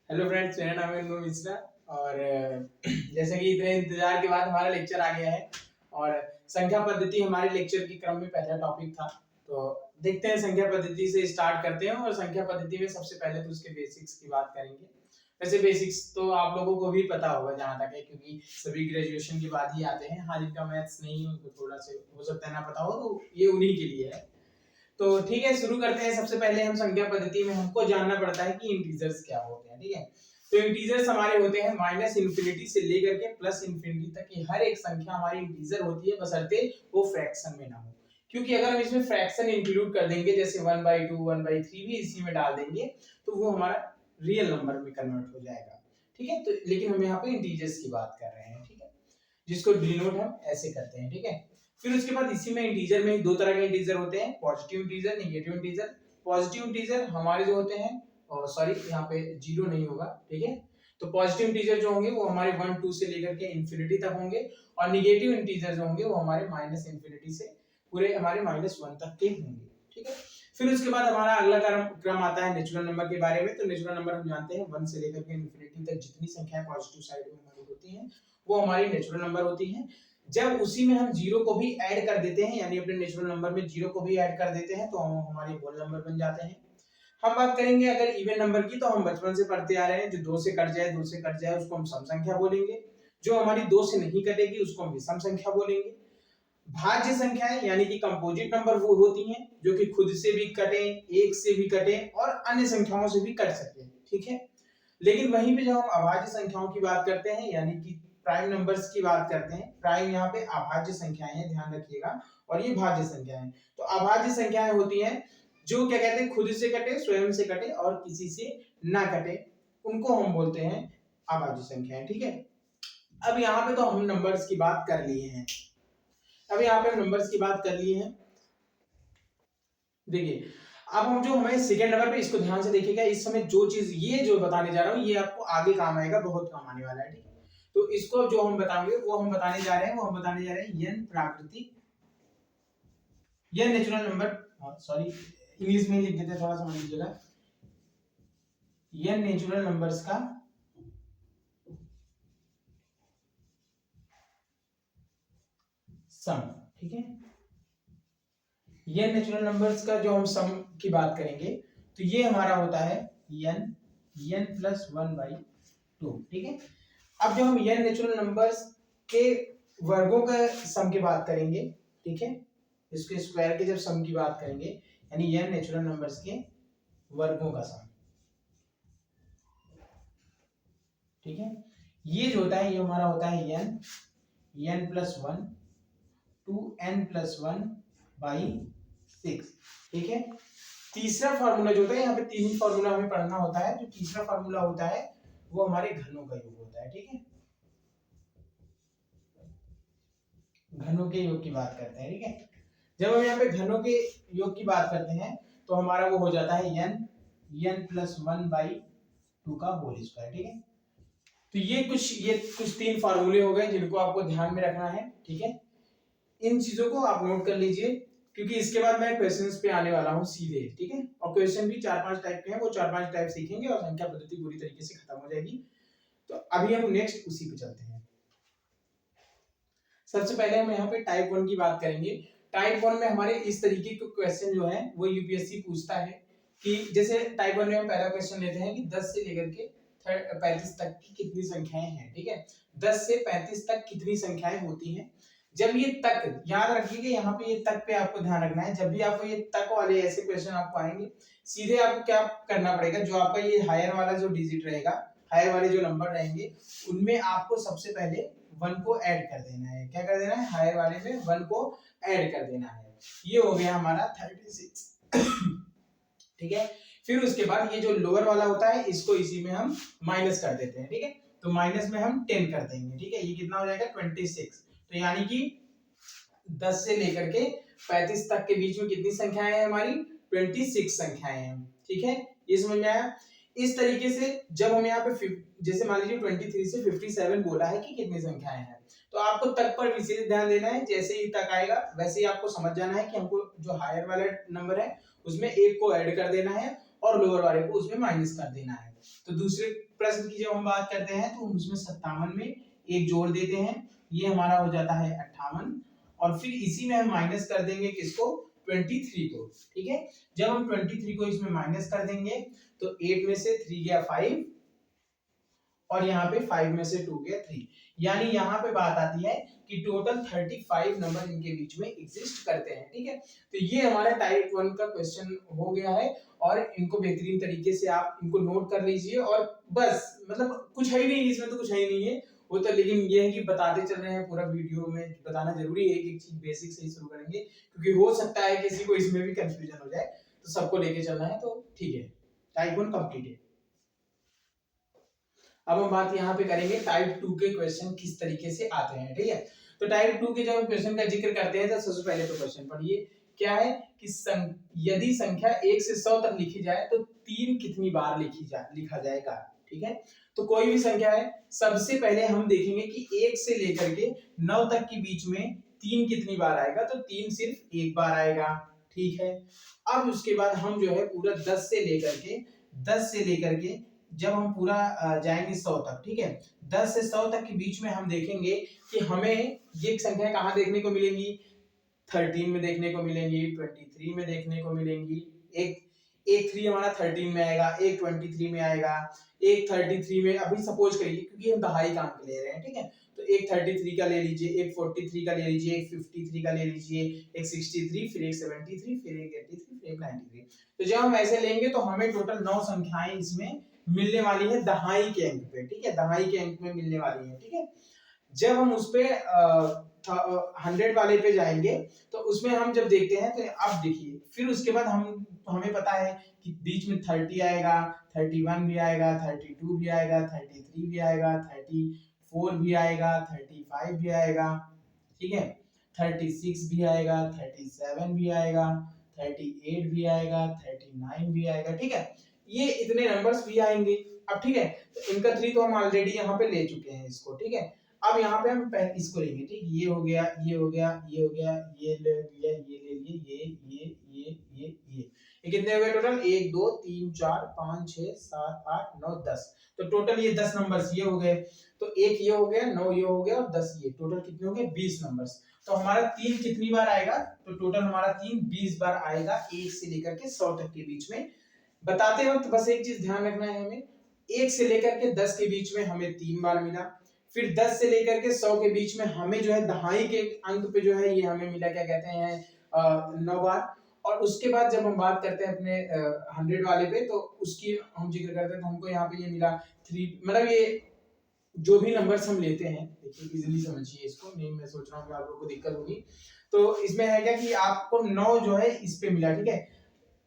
Hello friends, मेरा नाम है अनु मिश्रा और जैसे कि इतने इंतजार के बाद हमारा लेक्चर आ गया है और संख्या पद्धति हमारे लेक्चर के क्रम में पहला टॉपिक था। तो देखते हैं, संख्या पद्धति से स्टार्ट करते हैं और संख्या पद्धति में सबसे पहले तो उसके बेसिक्स की बात करेंगे। वैसे बेसिक्स तो आप लोगों को भी पता होगा जहां तक है, क्योंकि सभी ग्रेजुएशन के बाद ही आते हैं। हाँ, जिनका मैथ्स नहीं है उनको थोड़ा सा हो सकता है ना पता हो, तो ये उन्हीं के लिए है। तो ठीक है, शुरू करते हैं। सबसे पहले हम संख्या पद्धति में हमको जानना पड़ता है कि इंटीजर्स क्या होते हैं। ठीक है, तो इंटीजर्स हमारे होते हैं माइनस इन्फिनिटी से लेकर के प्लस इन्फिनिटी तक की हर एक संख्या हमारी इंटीजर होती है, बशर्ते वो फ्रैक्शन में ना हो। क्योंकि अगर हम इसमें फ्रैक्शन इंक्लूड कर देंगे, जैसे 1/2 1/3 भी इसी में डाल देंगे, तो वो हमारा रियल नंबर में कन्वर्ट हो जाएगा। ठीक है, तो लेकिन हम यहाँ पे इंटीजर्स की बात कर रहे हैं। ठीक है, जिसको डिनोट हम ऐसे करते हैं। ठीक है, फिर उसके बाद इसी में इंटीजर में दो तरह के इंटीजर होते हैं, positive integer, negative integer. Positive integer हमारे जो होते हैं, सॉरी यहाँ पे जीरो नहीं होगा। ठीक है, तो पॉजिटिव इंटीजर जो होंगे वो हमारे 1 2 से लेकर के इंफिनिटी तक होंगे, और नेगेटिव इंटीजर जो होंगे वो हमारे माइनस इंफिनिटी से पूरे हमारे -1 तक के होंगे। ठीक है, फिर उसके बाद हमारा अगला क्रम आता है नेचुरल नंबर के बारे में। तो नेचुरल नंबर हम जानते हैं 1 से लेकर के इंफिनिटी तक जितनी संख्याएं पॉजिटिव साइड में हमारी होती हैं वो हमारी नेचुरल नंबर होती हैं। जब उसी में हम जीरो को भी ऐड कर देते हैं, यानी अपने नेचुरल नंबर में जीरो को भी ऐड कर देते हैं, तो हम हमारे होल नंबर बन जाते हैं। हम बात करेंगे अगर इवन नंबर की, तो हम बचपन से पढ़ते आ रहे हैं, जो 2 से कट जाए उसको हम सम संख्या बोलेंगे। जो हमारी 2 से नहीं कटेगी उसको हम विषम संख्या बोलेंगे। भाज्य संख्याएं यानी कि कंपोजिट नंबर वो होती हैं जो कि खुद से भी कटे, एक से भी कटे और अन्य संख्याओं से भी कट सके। ठीक है, लेकिन वहीं पे जब हम अभाज्य संख्याओं की बात करते हैं, यानी कि प्राइम नंबर्स की बात करते हैं, प्राइम यहाँ पे अभाज्य संख्याएं हैं, ध्यान रखिएगा, और ये भाज्य संख्याएं। तो अभाज्य संख्याएं होती हैं जो क्या कहते हैं, खुद से कटे, स्वयं से कटे और किसी से ना कटे, उनको हम बोलते हैं अभाज्य संख्याएं। ठीक है, अब यहाँ पे तो हम नंबर्स की बात कर लिए हैं। अब यहाँ पे हम नंबर्स की बात कर लिए हैं। देखिए, अब हम जो हमें सेकंड नंबर पे, इसको ध्यान से देखिएगा। इस समय जो चीज ये जो बताने जा रहा हूँ ये आपको आगे काम आएगा, बहुत काम आने वाला है। ठीक है, तो इसको जो हम बताएंगे वो हम बताने जा रहे हैं, n प्राकृतिक, n natural number, sorry English में लिख देते हैं, थोड़ा समझ लीजिएगा। n नेचुरल नंबर्स का सम। ठीक है, ये नेचुरल नंबर्स का जो हम सम की बात करेंगे, तो ये हमारा होता है n प्लस 1/2। ठीक है, अब जब हम n नेचुरल नंबर्स के वर्गों का सम की बात करेंगे, ठीक है, इसके स्क्वायर के जब सम की बात करेंगे, यानी n नेचुरल नंबर्स के वर्गों का सम। ठीक है, ये जो होता है ये हमारा होता है n प्लस 1 2n+1/6। ठीक है, तीसरा फार्मूला जो होता है, यहाँ पे तीन ही फार्मूला हमें पढ़ना होता है। जो तीसरा फार्मूला होता है वो हमारे घनों का योग होता है। ठीक है, घनों के योग की बात करते हैं। ठीक है, जब हम यहाँ पे घनों के योग की बात करते हैं तो हमारा वो हो जाता है n+1/2 का होल स्क्वायर। ठीक है, तो ये कुछ तीन फार्मूले हो गए जिनको आपको ध्यान में रखना है। ठीक है, इन चीजों को आप नोट कर लीजिए, क्योंकि इसके बाद मैं क्वेश्चंस पे आने वाला हूं सीधे। ठीक है, और क्वेश्चन भी 4-5 टाइप के हैं, वो 4-5 टाइप सीखेंगे और संख्या पद्धति पूरी तरीके से खत्म हो जाएगी। तो अभी हम नेक्स्ट उसी पे चलते हैं। सबसे पहले हम यहाँ पे टाइप 1 की बात करेंगे। टाइप 1 में हमारे इस तरीके के क्वेश्चन जो है वो यूपीएससी पूछता है कि जैसे टाइप 1 में हम पहला क्वेश्चन लेते हैं कि 10 से लेकर के 35 तक की कितनी संख्याएं हैं। ठीक है, 10 से 35 तक कितनी संख्याएं होती हैं। जब ये तक, याद रखिएगा यहाँ पे ये तक पे आपको ध्यान रखना है। जब भी आपको ये तक वाले ऐसे क्वेश्चन आपको आएंगे, सीधे आपको क्या करना पड़ेगा, जो आपका ये हायर वाला जो डिजिट रहेगा, हायर वाले जो नंबर रहेंगे, उनमें आपको सबसे पहले 1 को ऐड कर देना है। क्या कर देना है, हायर वाले में 1 को ऐड कर देना है। ये हो गया हमारा 36। ठीक है, फिर उसके बाद ये जो लोअर वाला होता है इसको इसी में हम माइनस कर देते हैं। ठीक है, तो माइनस में हम 10 कर देंगे। ठीक है, ये कितना हो जाएगा 26। तो यानी कि 10 से लेकर के 35 तक के बीच में कितनी संख्याएं हैं हमारी, 26 संख्याएं हैं। ठीक है, ये समझ में आया। इस तरीके से जब हम यहाँ पे जैसे मान लीजिए 23 से 57 बोला है कि कितनी संख्याएं हैं, तो आपको तक पर विशेष ध्यान देना है। जैसे ही तक आएगा वैसे ही आपको समझ जाना है कि हमको जो हायर वाला नंबर है उसमें 1 को ऐड कर देना है और लोअर वाले को उसमें माइनस कर देना है। तो दूसरे प्रश्न की जब हम बात करते हैं तो उसमें 57 में एक जोड़ देते हैं, ये हमारा हो जाता है 58, और फिर इसी में हम माइनस कर देंगे किसको, 23 को। ठीक है, जब हम 23 को इसमें माइनस कर देंगे तो 8 में से 3 गया 5, और यहाँ पे 5 में से 2 गया 3, यानी यहाँ पे बात आती है कि टोटल 35 नंबर इनके बीच में एग्जिस्ट करते हैं। ठीक है, तो ये हमारा टाइप 1 का क्वेश्चन हो गया है, और इनको बेहतरीन तरीके से आप इनको नोट कर लीजिए, और बस मतलब कुछ है ही नहीं इसमें, तो कुछ है ही नहीं है वो तो, लेकिन ये है कि बताते चल रहे हैं, पूरा वीडियो में बताना जरूरी है, एक चीज बेसिक से ही शुरू करेंगे, क्योंकि हो सकता है किसी को इसमें भी कंफ्यूजन हो जाए, तो सबको लेके चलना है, तो ठीक है, टाइप 1 कंप्लीट है। अब हम बात यहाँ पे करेंगे टाइप 2 के क्वेश्चन किस तरीके से आते हैं। ठीक है, तो टाइप 2 के जब हम क्वेश्चन का जिक्र करते हैं तो सबसे पहले तो क्वेश्चन पढ़िए, क्या है कि यदि संख्या 1 से 100 तक लिखी जाए तो 3 कितनी बार लिखा जाएगा। ठीक है, तो कोई भी संख्या है, सबसे पहले हम देखेंगे कि 1 से लेकर के 9 तक के बीच में 3 कितनी बार आएगा, तो 3 सिर्फ एक बार आएगा। ठीक है, अब उसके बाद हम जो है पूरा 10 से लेकर के जब हम पूरा जाएंगे 100 तक, ठीक है, 10 से 100 तक के बीच में हम देखेंगे कि हमें ये संख्या कहाँ देखने को मिलेंगी, 13 में देखने को मिलेंगी, 23 में देखने को मिलेंगी, एक 3 हमारा 13 में आएगा, एक 23 में आएगा, एक 33 में, अभी सपोज करिए क्योंकि हम दहाई का अंक ले रहे हैं। ठीक है, तो एक 33 का ले लीजिए, एक 43 का ले लीजिए, एक 53 का ले लीजिए, एक 63, फिर एक 73, फिर एक 83, फिर एक 93। तो जब हम ऐसे लेंगे तो हमें टोटल 9 संख्याएं इसमें मिलने वाली है दहाई के अंक पे। ठीक है, दहाई के अंक में मिलने वाली है। ठीक है, जब हम उस पे 100 वाले पे जाएंगे तो उसमें हम जब देखते हैं तो अब देखिए, फिर उसके बाद हमें पता है कि बीच में 30 आएगा, 31 भी आएगा, 32 भी आएगा, 33 भी आएगा, 34 भी आएगा, 35 भी आएगा। ठीक है, 36 भी आएगा, 37 भी आएगा, 38 भी आएगा, 39 भी आएगा। ठीक है, ये इतने नंबर्स भी आएंगे। अब ठीक है, तो इनका 3 तो हम ऑलरेडी यहाँ पे ले चुके हैं इसको। ठीक है, अब यहाँ पे हम इसको लेंगे। ठीक, ये हो गया, ये हो गया, ये हो गया, ये ले लिया, ये ले लिए, ये कितने हो गए टोटल, 1 2 3 4 5 6 7 8 9 10, तो टोटल ये 10 नंबर्स ये हो गए। तो एक ये हो गया, 9 ये हो गया, और 10 ये, टोटल कितने हो गए, 20 नंबर्स। तो हमारा 3 कितनी बार आएगा, तो टोटल हमारा 3 20 बार आएगा 1 से लेकर के 100 तक के बीच में। बताते वक्त बस एक चीज ध्यान रखना है हमें, 1 से लेकर के 10 के बीच में हमें 3 बार मिला, फिर 10 से लेकर के 100 के बीच में हमें जो है दहाई के अंक पे जो है ये हमें मिला, क्या कहते हैं, 9 बार। और उसके बाद जब हम बात करते हैं अपने 100 वाले पे, तो उसकी हम जिक्र करते हैं तो हमको यहाँ पे ये मिला 3, मतलब ये जो भी नंबर्स हम लेते हैं, देखिए इजीली समझिए इसको, नहीं मैं सोच रहा हूँ कि आप लोगों को दिक्कत होगी। तो इसमें है क्या कि आपको 9 जो है इस पे मिला। ठीक है,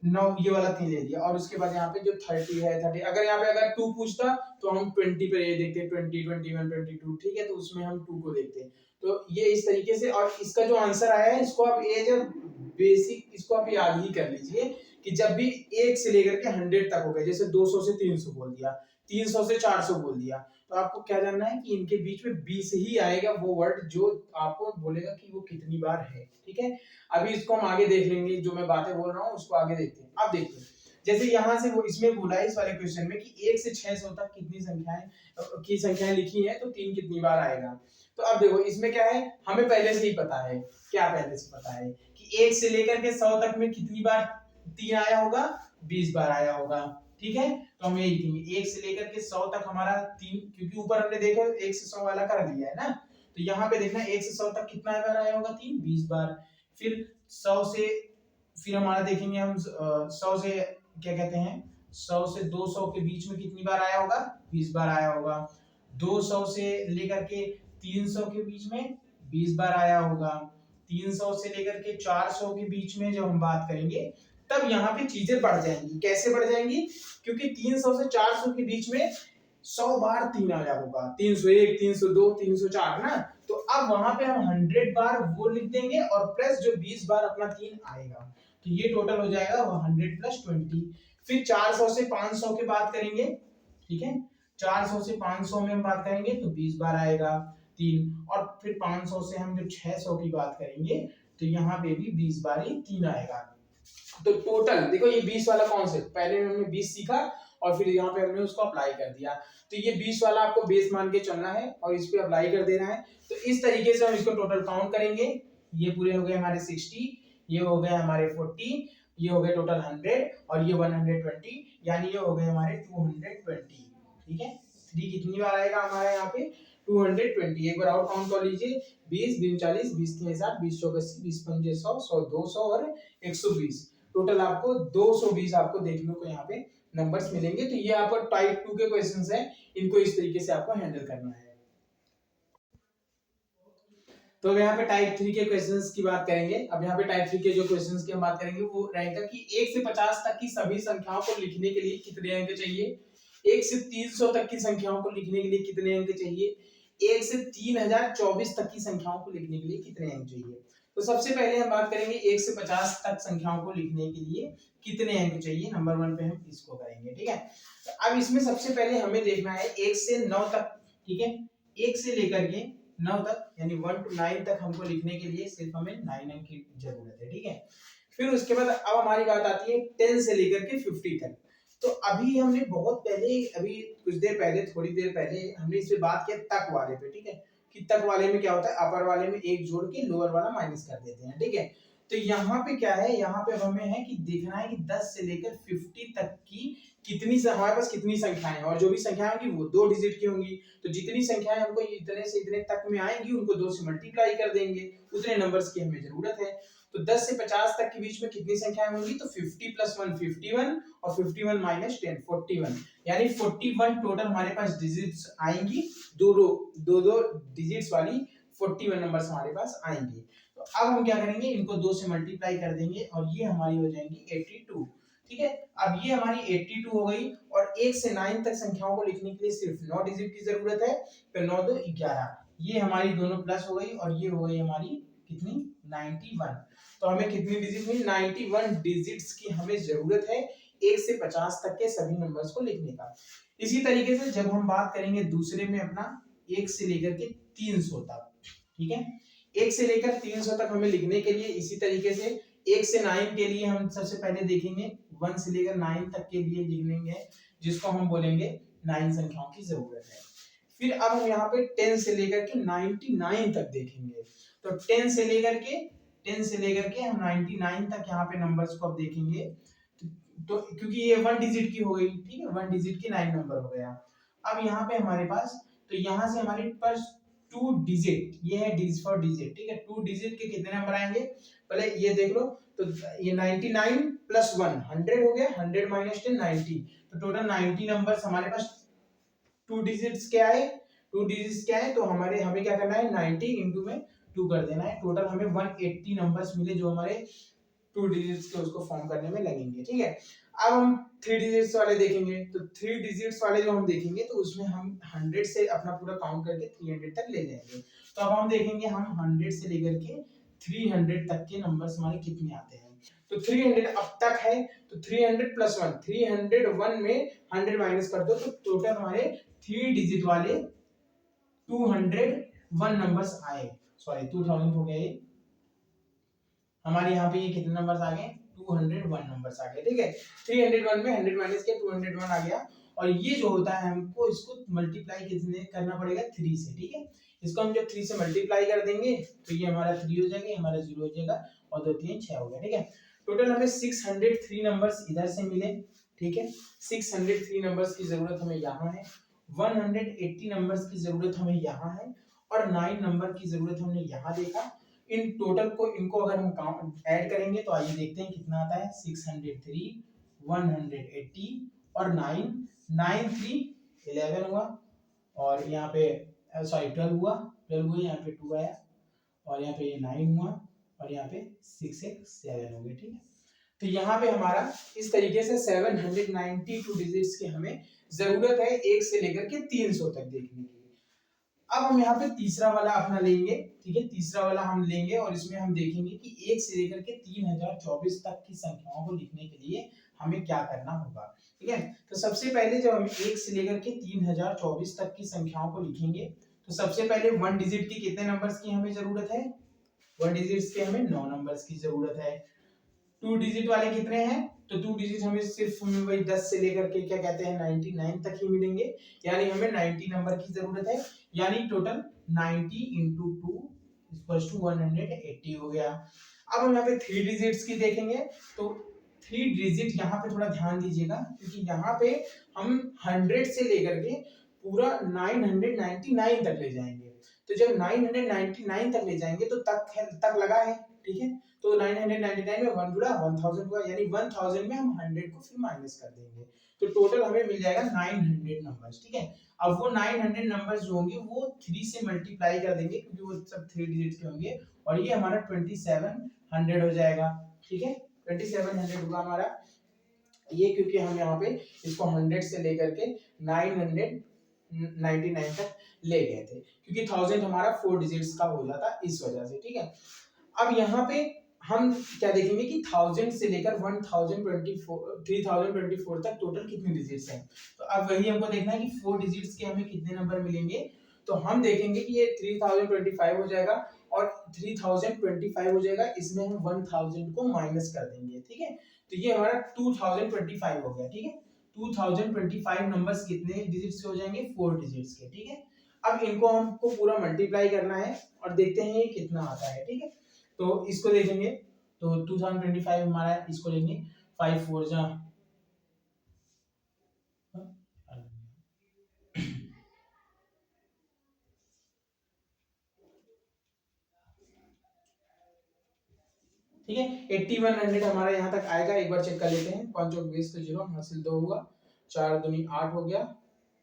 9 ये वाला 3 ले लिया, और उसके बाद यहाँ पे जो 30 है, 30 अगर यहाँ पे अगर 2 पूछता तो हम 20 पे ये देखते, 20 21 22। ठीक है, तो उसमें हम 2 को देखते हैं। तो ये इस तरीके से, और इसका जो आंसर आया है इसको आप ये जब बेसिक इसको आप याद ही कर लीजिए कि जब भी 1 से लेकर के 100 तक हो गए, जैसे 200 से 300 बोल दिया, 300 से 400 बोल दिया, तो आपको क्या जानना है कि इनके बीच में 20 ही आएगा वो वर्ड जो आपको बोलेगा कि वो कितनी बार है। ठीक है, अभी इसको हम आगे देख लेंगे, जो मैं बातें बोल रहा हूँ उसको आगे देखते हैं। अब देखते हैं, जैसे यहाँ से वो इसमें बोला है इस वाले क्वेश्चन में कि 1 से 600 तक कितनी संख्याएं लिखी है, तो 3 कितनी बार आएगा। तो अब देखो इसमें क्या है, हमें पहले से ही पता है, क्या पहले से पता है कि 1 से लेकर के 100 तक में कितनी बार 3 आया होगा, 20 बार आया होगा। ठीक है, तो हम ये लिखेंगे 1 से लेकर के 100 तक हमारा 3, क्योंकि ऊपर हमने देखो 1 से 100 वाला कर लिया है ना, तो यहाँ पे देखना 1 से 100 तक कितना बार आया होगा, 3 20 बार। फिर 100 से, फिर हमारा देखेंगे हम 100 से क्या कहते हैं, 100 से 200 के बीच में कितनी बार आया होगा, 20 बार आया होगा। 200 से लेकर के 300 के बीच में 20 बार आया होगा। 300 से लेकर के 400 के बीच में जब हम बात करेंगे तब यहाँ पे चीजें बढ़ जाएंगी। कैसे बढ़ जाएंगी, क्योंकि 300 से 400 के बीच में 100 बार 3 आया होगा, 301 302 304 ना, तो अब वहां पे हम 100 बार वो लिख देंगे, और प्लस जो 20 बार अपना 3 आएगा, तो ये टोटल हो जाएगा 100 + 20। फिर 400 से 500 की बात करेंगे। ठीक है, 400 से 500 में हम बात करेंगे तो 20 बार आएगा 3, और फिर 500 से हम जब 600 की बात करेंगे तो यहाँ पे भी 20 बार ही 3 आएगा। तो टोटल देखो ये 20 वाला कॉन्सेप्ट पहले हमने 20 सीखा और फिर यहाँ पे हमने उसको अप्लाई कर दिया। तो ये 20 वाला आपको बेस मान के चलना है और इस पे अप्लाई कर देना है। तो इस तरीके से हम इसको टोटल काउंट करेंगे। ये पूरे हो गए हमारे 60, ये हो गए हमारे 40, ये हो गए टोटल 100 और ये 120, यानी ये हो गए हमारे 220। ठीक है, 3 कितनी बार आएगा हमारा यहाँ पे 220। एक बार और काउंट कर लीजिए, 20 20 40 20 3 60 20 4 80 20 5 100 100 200 और 120। टोटल आपको 220 आपको देखने को यहाँ पे नंबर्स मिलेंगे। तो ये आपको टाइप 2 के क्वेश्चंस हैं, इनको इस तरीके से आपको हैंडल करना है। तो अब यहाँ पे टाइप 3 के क्वेश्चंस की बात करेंगे। अब यहाँ पे टाइप 3 के जो क्वेश्चंस की हम बात करेंगे वो रहेगा कि 1 से 50 तक की सभी संख्याओं को लिखने के लिए कितने अंक चाहिए, 1 से 300 तक की संख्याओं को लिखने के लिए कितने अंक चाहिए, 1 से 3024 तक की संख्याओं को लिखने के लिए कितने अंक चाहिए। तो सबसे पहले हम बात करेंगे 1 से 50 तक संख्याओं को लिखने के लिए कितने अंक चाहिए। नंबर 1 पे हम इसको करेंगे। ठीक है, तो अब इसमें सबसे पहले हमें देखना है 1 से 9 तक। ठीक है, 1 से लेकर के 9 तक यानी 1 to 9 तक हमको लिखने के लिए सिर्फ हमें 9 अंक की जरूरत है। ठीक है, फिर उसके बाद अब हमारी बात आती है 10 से लेकर के 50 तक। तो अभी हमने बहुत पहले, अभी कुछ देर पहले, थोड़ी देर पहले हमने इस पे बात किया तक वाले पे। ठीक है, कि तक वाले में क्या होता है, अपर वाले में एक जोड़ के लोअर वाला माइनस कर देते हैं। ठीक है, तो यहाँ पे क्या है, यहाँ पे हमें है कि देखना है कि 10 से लेकर 50 तक की कितनी हमारे पास कितनी संख्याएं हैं, और जो भी संख्याएं होंगी वो 2 डिजिट की होंगी। तो जितनी संख्याएं हमको इतने से इतने तक में आएंगी उनको 2 से मल्टीप्लाई कर देंगे, उतने नंबर्स की हमें जरूरत है। तो 10 से 50 तक के बीच में कितनी संख्याएं होंगी, तो 50 + 1 51 और 51 - 10 41, यानी 41 टोटल हमारे पास डिजिट्स आएंगी। दो डिजिट्स वाली 41 नंबर्स हमारे पास आएंगी। तो अब हम क्या करेंगे, इनको 2 से मल्टीप्लाई कर देंगे और ये हमारी हो जाएंगी 82। ठीक है, अब ये हमारी 82 हो गई और 1 से 9 तक संख्याओं को लिखने के लिए सिर्फ 9 डिजिट की जरूरत है। तो 9 2 11, ये हमारी दोनों प्लस हो गई और ये हो गई हमारी कितनी 91। तो हमें कितनी डिजिट मिली, 91 डिजिट्स की हमें जरूरत है 1 से 50 तक के सभी नंबर्स को लिखने का। इसी तरीके से जब हम बात करेंगे दूसरे में अपना 1 से लेकर के 300 तक। ठीक है, 1 से लेकर 300 तक हमें लिखने के लिए इसी तरीके से 1 से 9 के लिए हम सबसे पहले देखेंगे 1 से लेकर 9 तक के लिए लिख लेंगे, जिसको हम बोलेंगे 9 संख्याओं की जरूरत है। फिर अब हम यहाँ पे 10 से लेकर के 99 तक देखेंगे। तो 10 से लेकर के हम 99 तक यहाँ पे नंबर्स को अब देखेंगे। तो क्योंकि ये 1 डिजिट की हो गई, ठीक है, 1 डिजिट की 9 नंबर हो गया। अब यहाँ पे हमारे पास, तो यहाँ से हमारे पास 2 डिजिट, ये है डिजिट फॉर डिजिट। ठीक है, 2 डिजिट के कितने नंबर आएंगे, पहले ये देख लो। तो ये 99 + 1 100 हो गया, 100 - 10 90। तो टोटल 90 नंबर्स हमारे पास 2 डिजिट्स के आए। 2 डिजिट्स के आए तो हमें क्या करना है, 90 इंटू में 2 कर देना है। टोटल हमें 180 नंबर्स मिले जो हमारे 2 डिजिट्स के उसको फॉर्म करने में लगेंगे। ठीक है, अब हम 3 डिजिट्स वाले देखेंगे। तो 3 डिजिट्स वाले जो हम देखेंगे तो उसमें हम 100 से अपना पूरा काउंट करके 300 तक ले जाएंगे। तो अब हम देखेंगे हम 100 से लेकर के 300 तक के नंबर्स हमारे कितने आते हैं। तो 300 अब तक है, तो 300 + 1 301 में 100 माइनस कर दो तो टोटल हमारे 3 डिजिट वाले 201 नंबर्स आए। सॉरी 2000 हो गया ये हमारे यहाँ पे, ये कितने नंबर्स आ गए, 201 नंबर्स आ गए। ठीक है, 301 में 100 माइनस किया 201 आ गया। और ये जो होता है हमको इसको मल्टीप्लाई कितने करना पड़ेगा, 3 से। ठीक है, इसको हम जब 3 से मल्टीप्लाई कर देंगे तो ये हमारा 3 हो जाएगा, हमारा 0 हो जाएगा और 2 3 6 हो गया। ठीक है, टोटल हमें 603 नंबर्स इधर से मिले। ठीक है, 603 नंबर्स की जरूरत हमें यहाँ है, 180 नंबर्स की जरूरत हमें यहाँ है और 9 नंबर की जरूरत हमने यहाँ देखा। इन टोटल को, इनको अगर हम काउंट ऐड करेंगे तो आइए देखते हैं कितना आता है। 603 180 और 9 9 3 11 हुआ और यहाँ पे सॉरी 12 हुआ, 12 हुआ, यहाँ पे 2 आया और यहाँ पे ये 9 हुआ और यहाँ पे 6 1 7 हो गए। ठीक है, तो यहाँ पे हमारा इस तरीके से 792 डिजिट्स की हमें जरूरत है 1 से लेकर के 300 तक देखने की। अब हम यहाँ पे तीसरा वाला अपना लेंगे। ठीक है, तीसरा वाला हम लेंगे और इसमें हम देखेंगे कि 1 से लेकर के 3024 तक की संख्याओं को लिखने के लिए हमें क्या करना होगा। ठीक है, तो सबसे पहले जब हम 1 से लेकर के 3024 तक की संख्याओं को लिखेंगे तो सबसे पहले 1 डिजिट की कितने नंबर्स की हमें जरूरत है, 1 डिजिट्स के हमें 9 नंबर्स की जरूरत है। टू डिजिट वाले कितने हैं, तो टू डिजिट हमें वही 10 से लेकर के क्या कहते हैं 99 तक ही मिलेंगे, यानी हमें 90 नंबर की जरूरत है, यानी टोटल 90 इंटू 2 इक्वल्स टू 180 हो गया। अब हम यहाँ पे थ्री डिजिट्स की देखेंगे, तो थ्री डिजिट यहाँ पे थोड़ा ध्यान दीजिएगा, क्योंकि यहाँ पे हम 100 से लेकर के पूरा 999 तक ले जाएंगे। तो जब 999 तक ले जाएंगे तो तक लगा है, ठीक है। तो 999 में 1 जुड़ा 1000 हुआ, यानी 1000 में हम 100 को फिर माइनस कर देंगे, तो टोटल हमें मिल जाएगा 900 नंबर्स, ठीक है। अब वो 900 नंबर्स जो होंगे वो 3 से मल्टीप्लाई कर देंगे, क्योंकि वो सब 3 डिजिट के होंगे, और ये हमारा 2700 हो जाएगा, ठीक है। 2700 होगा हमारा ये, क्योंकि हम यहाँ पे इसको 100 से लेकर के 999 तक ले गए थे, क्योंकि 1000 हमारा 4 डिजिट्स का हो जाता इस वजह से, ठीक है। अब यहाँ पे हम क्या देखेंगे कि 1000 से लेकर 3024 तक टोटल कितने डिजिट्स हैं, तो अब वही हमको देखना है कि 4 डिजिट्स के हमें कितने नंबर मिलेंगे। तो हम देखेंगे कि ये 3025 हो जाएगा और 3025 हो जाएगा, इसमें हम 1000 को माइनस कर देंगे, ठीक है। तो ये हमारा 2025 हो गया, ठीक है। 2025 नंबर्स कितने डिजिट्स के हो जाएंगे, 4 डिजिट्स के, ठीक है। अब इनको हमको पूरा मल्टीप्लाई करना है और देखते हैं ये कितना आता है, ठीक है। तो इसको देखेंगे, तो 2025 हमारा, इसको लेंगे 5 4 जा, ठीक है। 8100 हमारा यहाँ तक आएगा, एक बार चेक कर लेते हैं। 5 चौक 20 तो 0 हासिल 2 हुआ, 4 दूनी 8 हो गया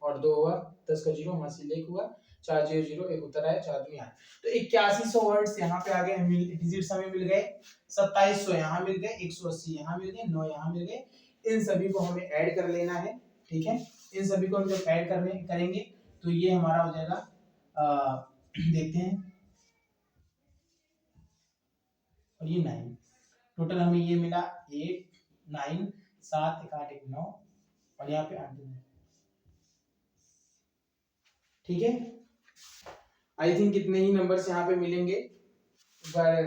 और 2 हुआ 10 का 0 हासिल 1 हुआ, 4 0 0 एक उत्तर आया, 4 दूनी 8, तो 8100 वर्ड्स यहाँ पे आ गए, डिजिट्स हमें मिल गए। 2700 यहाँ मिल गए, 180 यहाँ मिल गए, 9 यहाँ मिल गए। इन सभी को हमें ऐड कर लेना है, ठीक है। इन सभी को हम जब ऐड करेंगे तो ये हमारा हो जाएगा, देखते हैं, और ये 9, टोटल हमें ये मिला 8 9 7 1 8 1 9 और यहाँ पे 8 2, ठीक है। आई थिंक कितने ही नंबर्स यहाँ पे मिलेंगे, पर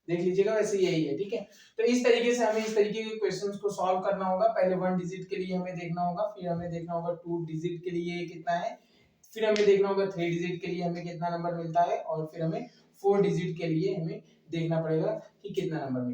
देख लीजिएगा, वैसे यही है, ठीक है। तो इस तरीके से हमें इस तरीके के क्वेश्चंस को सॉल्व करना होगा। पहले 1 डिजिट के लिए हमें देखना होगा, फिर हमें देखना होगा 2 डिजिट के लिए कितना है, फिर हमें देखना होगा 3 डिजिट के लिए हमें कितना नंबर मिलता है, और फिर हमें 4 डिजिट के लिए हमें देखना पड़ेगा कि कितना नंबर मिलता है।